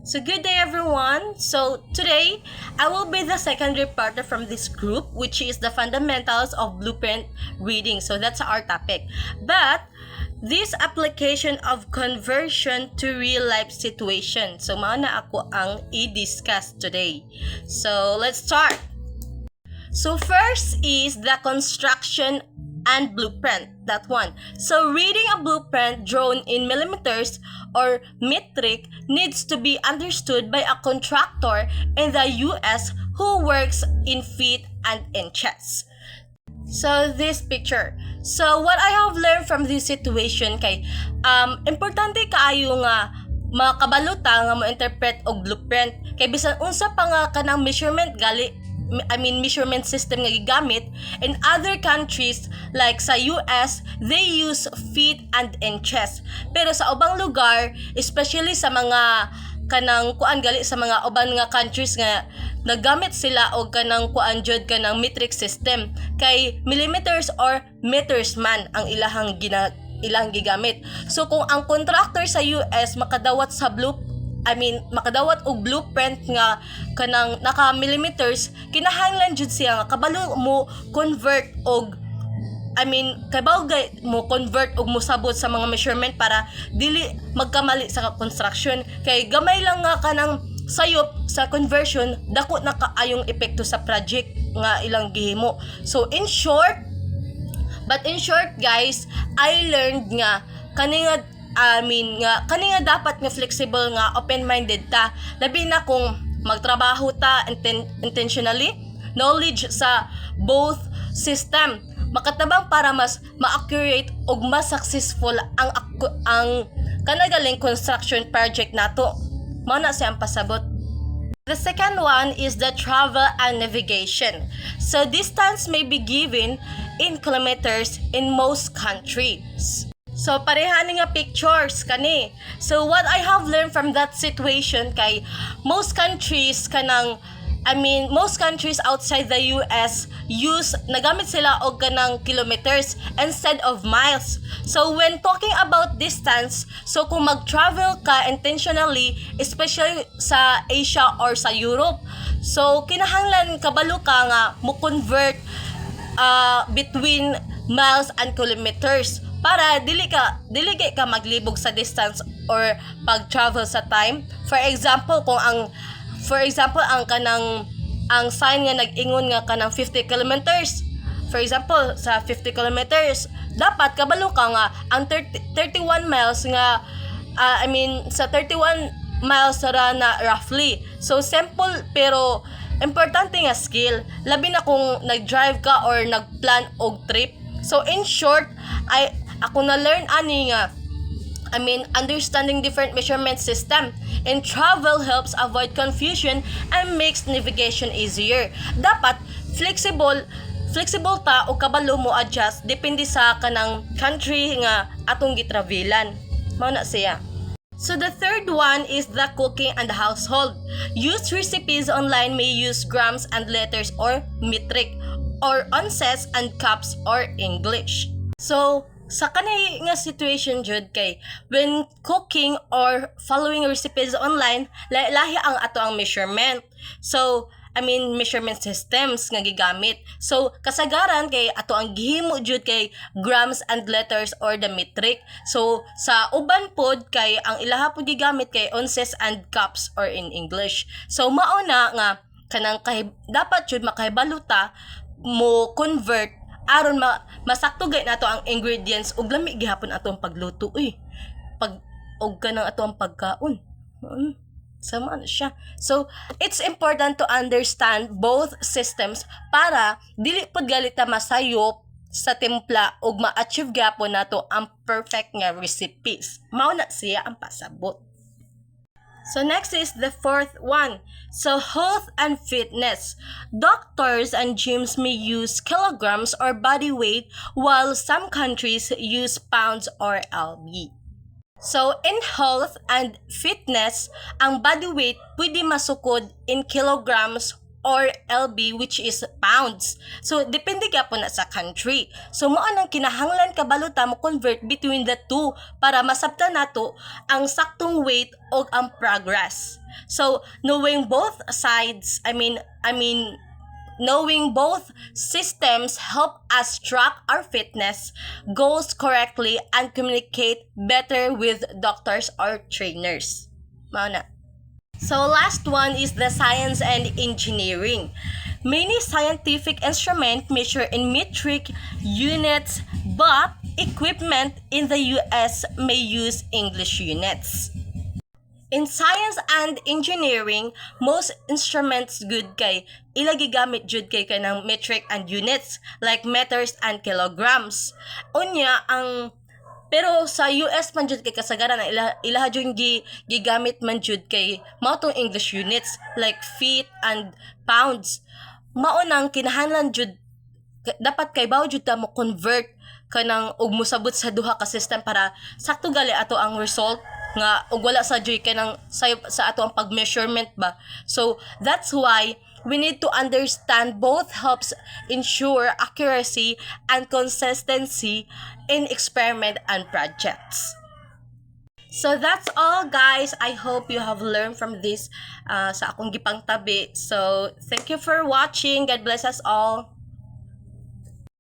So good day everyone. So today I will be the secondary partner from this group, which is the fundamentals of blueprint reading. So that's our topic. But this application of conversion to real life situation. So mao na ako ang i-discuss today. So let's start. So first is the construction and blueprint, that one. So reading a blueprint drawn in millimeters or metric needs to be understood by a contractor in the US who works in feet and inches. So this picture. So what I have learned from this situation kay importante kaayo nga makabaluta nga mo interpret og blueprint kay bisan unsa pa nga kanang measurement measurement system nga gigamit in other countries like sa US, they use feet and inches. Pero sa ubang lugar, especially sa mga kanang kuan gali sa mga uban nga countries nga nagamit sila og kanang kuan jud kanang metric system kay millimeters or meters man ang ilang gigamit. So kung ang contractor sa US makadawat sa makadawat og blueprint nga kanang naka millimeters, kinahanglan jud siya nga kabalo mo convert og convert og musabot sa mga measurement para dili magkamali sa construction kay gamay lang nga kanang sayop sa conversion dako na kaayong epekto sa project nga ilang gihimo. So in short guys, I learned nga kani nga dapat nga flexible nga open-minded ta labi na kung magtrabaho ta intentionally knowledge sa both system makatabang para mas ma-accurate ug mas successful ang kanagaling construction project nato. Mao na siyang pasabot. The second one is the travel and navigation. So distance may be given in kilometers in most countries. So pareha ni nga pictures kani. So what I have learned from that situation kay most countries outside the US nagamit sila og kanang kilometers instead of miles. So when talking about distance, so kung mag-travel ka intentionally, especially sa Asia or sa Europe, so kinahanglan kabalo ka nga mo convert between miles and kilometers para dili ka maglibog sa distance or pag-travel sa time. For example ang sign nga nag-ingon nga kanang 50 kilometers. For example, sa 50 kilometers, dapat kabalo ka nga ang 31 miles nga sa 31 miles ra na roughly. So simple pero importante nga skill labi na kung nag-drive ka or nag-plan og trip. So in short, ako na learn ani nga understanding different measurement system in travel helps avoid confusion and makes navigation easier. Dapat flexible ta o kabalo mo adjust depende sa kanang country nga atong gitravelan. Mao na siya. So the third one is the cooking and household. Used recipes online may use grams and letters or metric or ounces and cups or English. So sa kanay nga situation jud kay when cooking or following recipes online, lahi ang ato ang measurement. So measurement systems nga gigamit. So kasagaran kay ato ang gihimo jud kay grams and letters or the metric. So sa uban pod kay ang ilaha pod gigamit kay ounces and cups or in English. So mao na nga kanang dapat jud makahibaluta mo convert aron masakto gay nato ang ingredients ug lami gihapon ato ang pagluto og kanang ato ang pagkaon. Sama na siya. So it's important to understand both systems para dili pod galita masayop sa timpla ug ma-achieve gyapon nato ang perfect nga recipes. Mao na siya ang pasabot. So next is the fourth one. So health and fitness. Doctors and gyms may use kilograms or body weight while some countries use pounds or lb. So in health and fitness, ang body weight pwede masukod in kilograms or LB, which is pounds. So depende ka po na sa country. So mo anang kinahanglan kabalo ta mo convert between the two para masabtan nato ang saktong weight o ang progress. So knowing both sides, knowing both systems help us track our fitness goals correctly and communicate better with doctors or trainers. Mao na. So last one is the science and engineering. Many scientific instruments measure in metric units, but equipment in the US may use English units. In science and engineering, most instruments good kay ilagigamit jud kay kanang metric and units like meters and kilograms. Unya pero sa US man jud kay kasagaran ilaha jud gigamit man jud kay mao tong English units like feet and pounds. Mao nang kinahanglan jud dapat kay bawo jud ta mo convert kanang og mosabot sa duha ka system para sakto gali ato ang result nga ug wala sa joy kanang sa ato ang pag-measurement ba. So that's why we need to understand both helps ensure accuracy and consistency in experiment and projects. So that's all guys. I hope you have learned from this sa akong gipang tabi. So thank you for watching. God bless us all.